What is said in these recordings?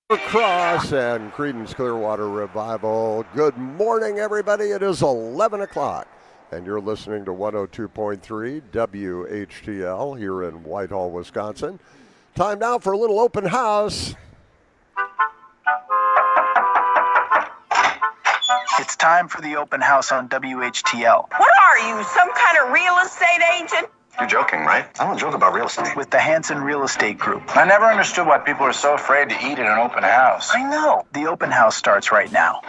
Cross and Creedence Clearwater Revival. Good morning, everybody. It is 11 o'clock, and you're listening to 102.3 WHTL here in Whitehall, Wisconsin. Time now for a little open house. It's time for the open house on WHTL. What are you, some kind of real estate agent? You're joking, right? I don't joke about real estate. With the Hanson Real Estate Group. I never understood why people are so afraid to eat at an open house. I know. The open house starts right now.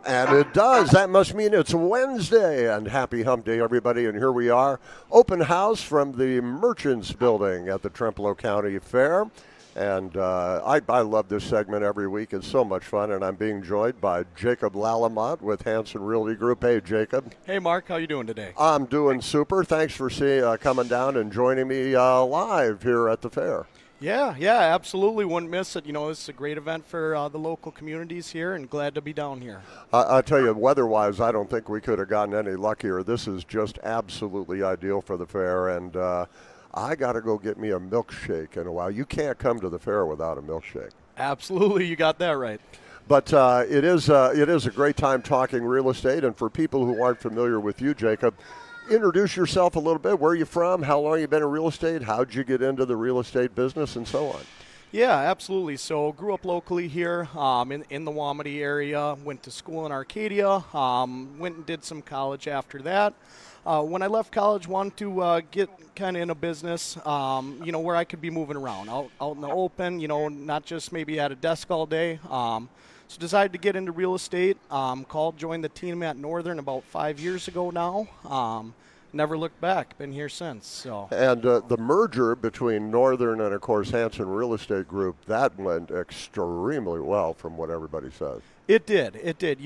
And it does. That must mean it's Wednesday. And happy hump day, everybody. And here we are. Open house from the Merchants Building at the Trempealeau County Fair. And I love this segment every week. It's so much fun. And I'm being joined by Jacob Lallemont with Hanson Realty Group. Hey, Jacob. Hey, Mark. How you doing today? I'm doing super. Thanks for coming down and joining me live here at the fair. Yeah, absolutely. Wouldn't miss it. You know, this is a great event for the local communities here, and glad to be down here. I'll tell you, weather-wise, I don't think we could have gotten any luckier. This is just absolutely ideal for the fair, and I got to go get me a milkshake in a while. You can't come to the fair without a milkshake. Absolutely, you got that right. But it is a great time talking real estate, and for people who aren't familiar with you, Jacob, introduce yourself a little bit. Where are you from? How long have you been in real estate? How'd you get into the real estate business, and so on? Yeah, absolutely. So grew up locally here in the Wamedy area. Went to school in Arcadia. Went and did some college after that. When I left college, wanted to get kind of in a business, where I could be moving around, out in the open, not just maybe at a desk all day. So decided to get into real estate. Joined the team at Northern about 5 years ago now. Never looked back. Been here since. So. And the merger between Northern and, of course, Hanson Real Estate Group, that went extremely well from what everybody says. It did.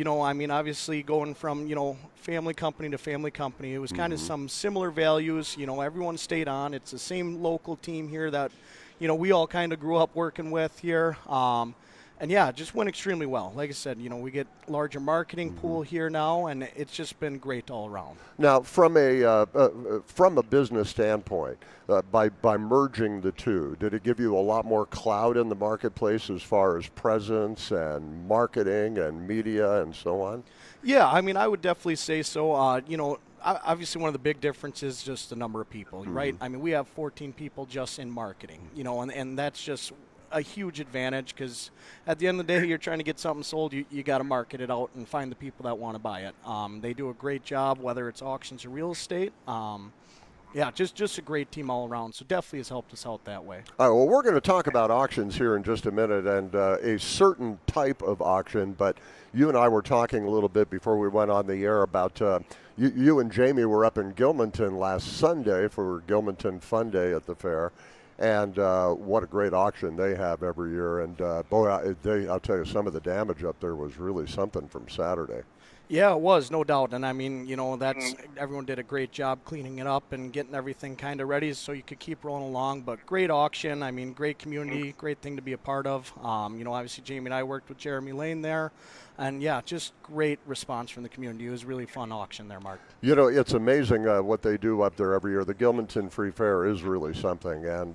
Obviously going from, family company to family company, it was kind of some similar values. Everyone stayed on. It's the same local team here that, we all kind of grew up working with here. And yeah, it just went extremely well. Like I said, we get larger marketing pool here now, and it's just been great all around. Now, from a business standpoint, by merging the two, did it give you a lot more clout in the marketplace as far as presence and marketing and media and so on? Yeah, I would definitely say so. Obviously one of the big differences is just the number of people, right? We have 14 people just in marketing, and that's just a huge advantage because at the end of the day, you're trying to get something sold, you got to market it out and find the people that want to buy it. They do a great job, whether it's auctions or real estate. Just a great team all around. So definitely has helped us out that way. All right, well, we're going to talk about auctions here in just a minute and a certain type of auction, but you and I were talking a little bit before we went on the air about you and Jamie were up in Gilmanton last Sunday for Gilmanton Fun Day at the fair. And what a great auction they have every year. And, I'll tell you, some of the damage up there was really something from Saturday. Yeah, it was, no doubt. And, that's everyone did a great job cleaning it up and getting everything kind of ready so you could keep rolling along. But great auction. Great community, great thing to be a part of. Obviously, Jamie and I worked with Jeremy Lane there. And, yeah, just great response from the community. It was a really fun auction there, Mark. It's amazing what they do up there every year. The Gilmanton Free Fair is really something. And,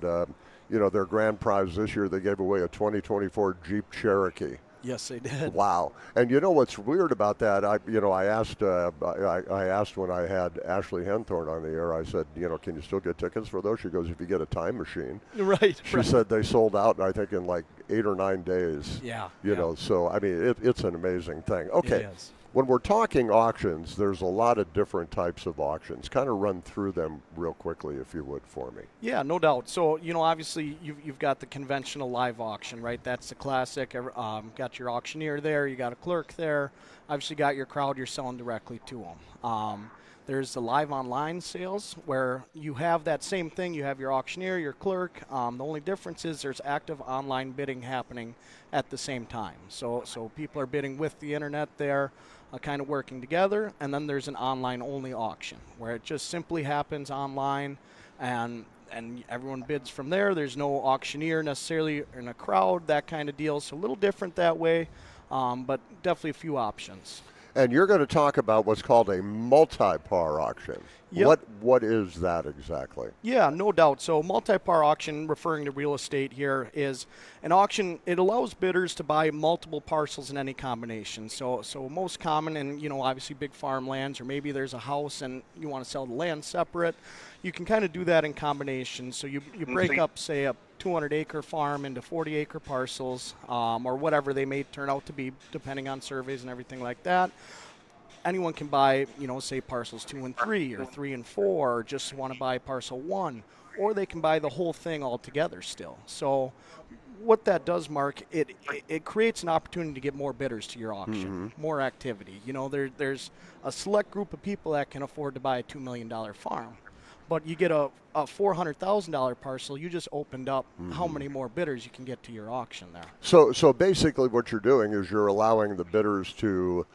their grand prize this year, they gave away a 2024 Jeep Cherokee. Yes, they did. Wow. And what's weird about that? I asked when I had Ashley Henthorne on the air. I said, can you still get tickets for those? She goes, if you get a time machine. Right. She said they sold out, I think, in like 8 or 9 days. Yeah. So it's an amazing thing. Okay. It is. When we're talking auctions, there's a lot of different types of auctions. Kind of run through them real quickly, if you would, for me. Yeah, no doubt. So, obviously you've got the conventional live auction, right? That's the classic. Got your auctioneer there. You got a clerk there. Obviously got your crowd. You're selling directly to them. There's the live online sales where you have that same thing. You have your auctioneer, your clerk. The only difference is there's active online bidding happening at the same time. So people are bidding with the internet there. Kind of working together, and then there's an online-only auction where it just simply happens online, and everyone bids from there. There's no auctioneer necessarily in a crowd, that kind of deal. So a little different that way, but definitely a few options. And you're going to talk about what's called a multi-par auction. Yep. What is that exactly? Yeah, no doubt. So multi-par auction, referring to real estate here, is an auction. It allows bidders to buy multiple parcels in any combination. So most common, and obviously big farmlands, or maybe there's a house and you want to sell the land separate. You can kind of do that in combination. So you break up, say, a 200-acre farm into 40-acre parcels, or whatever they may turn out to be, depending on surveys and everything like that. Anyone can buy, say parcels 2 and 3 or 3 and 4, or just want to buy parcel 1, or they can buy the whole thing all together still. So what that does, Mark, it creates an opportunity to get more bidders to your auction, more activity. There's a select group of people that can afford to buy a $2 million farm. But you get a $400,000 parcel, you just opened up how many more bidders you can get to your auction there. So basically what you're doing is you're allowing the bidders to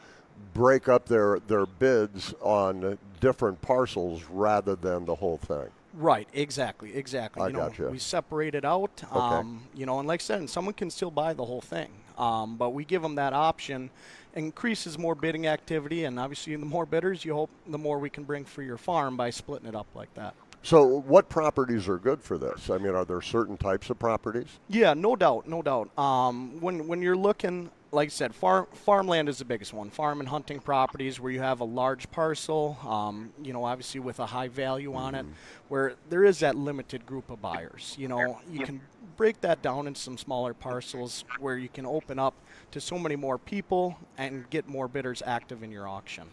break up their bids on different parcels rather than the whole thing. Right, exactly. I gotcha. We separate it out, Okay. and like I said, someone can still buy the whole thing, but we give them that option. Increases more bidding activity, and obviously the more bidders you hope, the more we can bring for your farm by splitting it up like that. So what properties are good for this? I mean, are there certain types of properties? Yeah, no doubt. When you're looking, like I said, farmland is the biggest one. Farm and hunting properties where you have a large parcel, obviously with a high value on it, where there is that limited group of buyers. You can break that down into some smaller parcels where you can open up to so many more people and get more bidders active in your auction.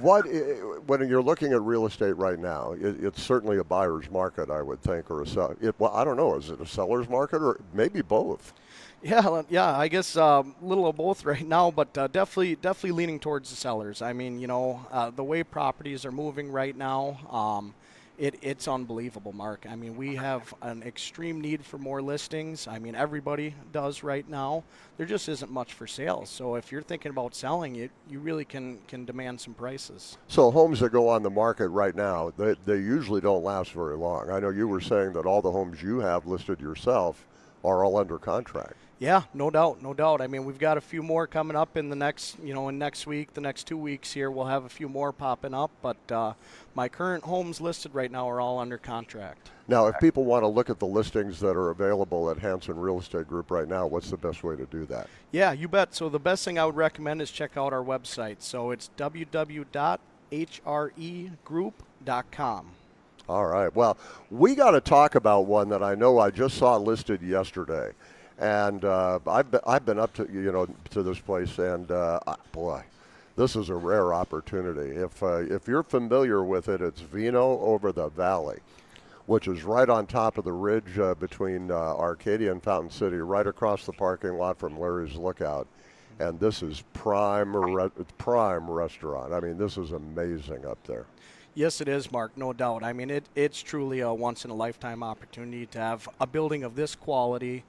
When you're looking at real estate right now, it's certainly a buyer's market, I would think, or well, I don't know, is it a seller's market or maybe both? Yeah, I guess a little of both right now, but definitely leaning towards the sellers. I mean, the way properties are moving right now, it's unbelievable, Mark. I mean, we have an extreme need for more listings. I mean, everybody does right now. There just isn't much for sale. So if you're thinking about selling it, you really can demand some prices. So homes that go on the market right now, they usually don't last very long. I know you were saying that all the homes you have listed yourself are all under contract. Yeah, no doubt. I mean, we've got a few more coming up in the next, in next week, the next 2 weeks here, we'll have a few more popping up. But my current homes listed right now are all under contract. Now, if people want to look at the listings that are available at Hanson Real Estate Group right now, what's the best way to do that? Yeah, you bet. So the best thing I would recommend is check out our website. So it's www.hregroup.com. All right. Well, we got to talk about one that I know I just saw listed yesterday. And I've been up to to this place, and boy, this is a rare opportunity. If you're familiar with it, it's Vino over the Valley, which is right on top of the ridge between Arcadia and Fountain City, right across the parking lot from Larry's Lookout. And this is prime restaurant. I mean, this is amazing up there. Yes, it is, Mark, no doubt. I mean, it's truly a once-in-a-lifetime opportunity to have a building of this quality,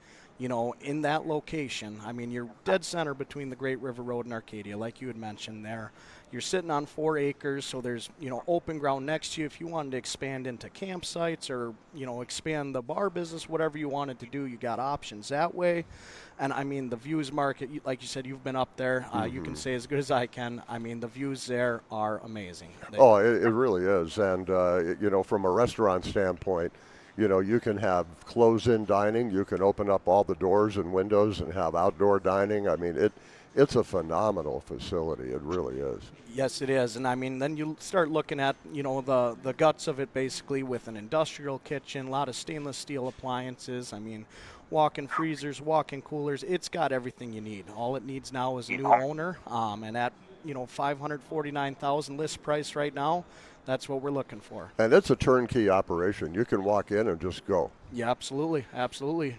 in that location. I mean, you're dead center between the Great River Road and Arcadia, like you had mentioned there. You're sitting on 4 acres, so there's, open ground next to you. If you wanted to expand into campsites or, expand the bar business, whatever you wanted to do, you got options that way. And, I mean, the views, Mark, like you said, you've been up there. You can say as good as I can. I mean, the views there are amazing. It really is. And, from a restaurant standpoint, you can have close-in dining. You can open up all the doors and windows and have outdoor dining. I mean, it's a phenomenal facility. It really is. Yes, it is. And, I mean, then you start looking at, the guts of it basically with an industrial kitchen, a lot of stainless steel appliances. I mean, walk-in freezers, walk-in coolers. It's got everything you need. All it needs now is a new owner. And at, $549,000 list price right now, that's what we're looking for. And it's a turnkey operation. You can walk in and just go. Yeah, absolutely.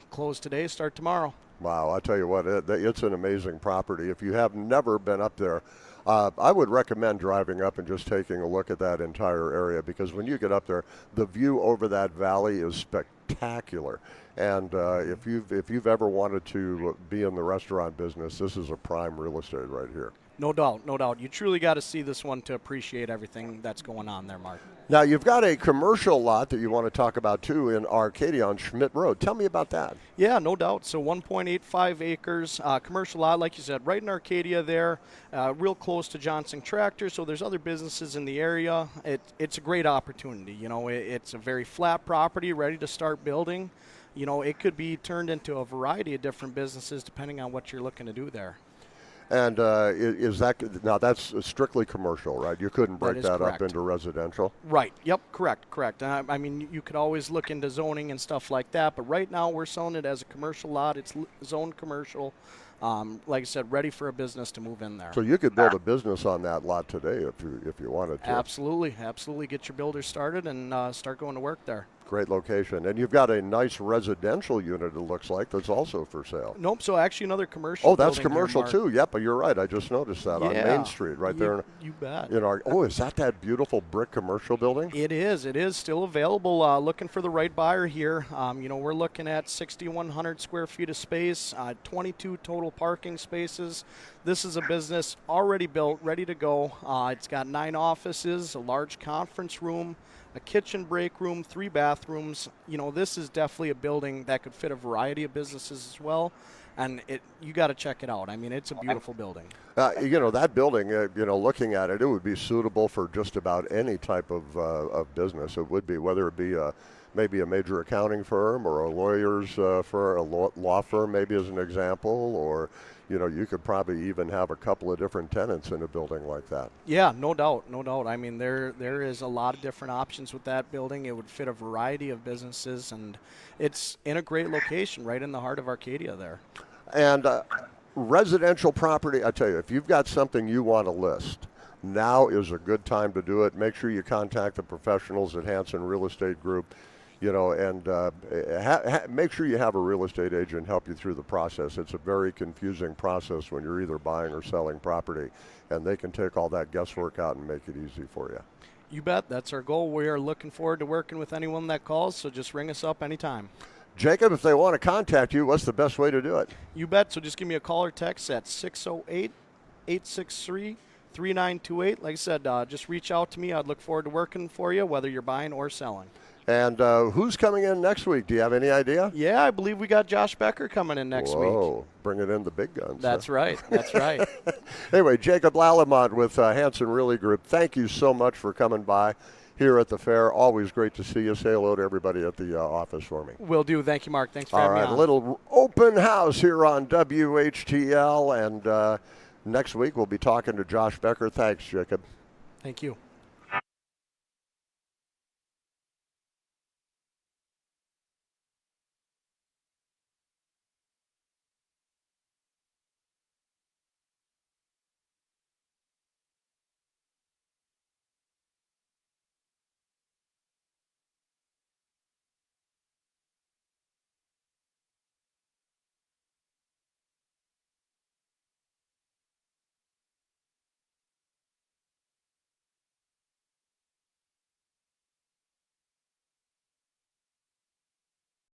Close today, start tomorrow. Wow, I tell you what, it's an amazing property. If you have never been up there, I would recommend driving up and just taking a look at that entire area, because when you get up there, the view over that valley is spectacular. And if you've ever wanted to be in the restaurant business, this is a prime real estate right here. No doubt, no doubt. You truly got to see this one to appreciate everything that's going on there, Mark. Now, you've got a commercial lot that you want to talk about, too, in Arcadia on Schmidt Road. Tell me about that. Yeah, no doubt. So 1.85 acres, commercial lot, like you said, right in Arcadia there, real close to Johnson Tractor. So there's other businesses in the area. It's a great opportunity. You know, it's a very flat property, ready to start building. You know, it could be turned into a variety of different businesses depending on what you're looking to do there. And is that now? That's strictly commercial, right? You couldn't break that up into residential. Right. Yep. Correct. I mean, you could always look into zoning and stuff like that, but right now we're selling it as a commercial lot. It's zoned commercial. Like I said, ready for a business to move in there. So you could build a business on that lot today if you wanted to. Absolutely. Get your builder started and start going to work there. Great location. And you've got a nice residential unit, it looks like, that's also for sale. Nope, so actually another commercial. Oh, that's building commercial here, too. Yep, you're right. I just noticed that on Main Street right there. You bet. Is that beautiful brick commercial building? It is still available. Looking for the right buyer here. We're looking at 6,100 square feet of space, 22 total parking spaces. This is a business already built, ready to go. It's got 9 offices, a large conference room, a kitchen break room, 3 bathrooms. You know, this is definitely a building that could fit a variety of businesses as well. And you got to check it out. I mean, it's a beautiful building. That building, looking at it, it would be suitable for just about any type of business. It would be, whether it be maybe a major accounting firm or a lawyer's for a law firm, maybe as an example, or you could probably even have a couple of different tenants in a building like that. Yeah, no doubt. I mean, there is a lot of different options with that building. It would fit a variety of businesses, and it's in a great location right in the heart of Arcadia there. And residential property, I tell you, if you've got something you want to list, now is a good time to do it. Make sure you contact the professionals at Hanson Real Estate Group. And make sure you have a real estate agent help you through the process. It's a very confusing process when you're either buying or selling property, and they can take all that guesswork out and make it easy for you. You bet. That's our goal. We are looking forward to working with anyone that calls, so just ring us up anytime. Jacob, if they want to contact you, what's the best way to do it? You bet. So just give me a call or text at 608-863-3928. Like I said, just reach out to me. I'd look forward to working for you, whether you're buying or selling. And who's coming in next week? Do you have any idea? Yeah, I believe we got Josh Becker coming in next week. Whoa, bringing in the big guns. That's right. Anyway, Jacob Lallemont with Hanson Realty Group, thank you so much for coming by here at the fair. Always great to see you. Say hello to everybody at the office for me. Will do. Thank you, Mark. Thanks for having me on. All right, a little open house here on WHTL, and next week we'll be talking to Josh Becker. Thanks, Jacob. Thank you.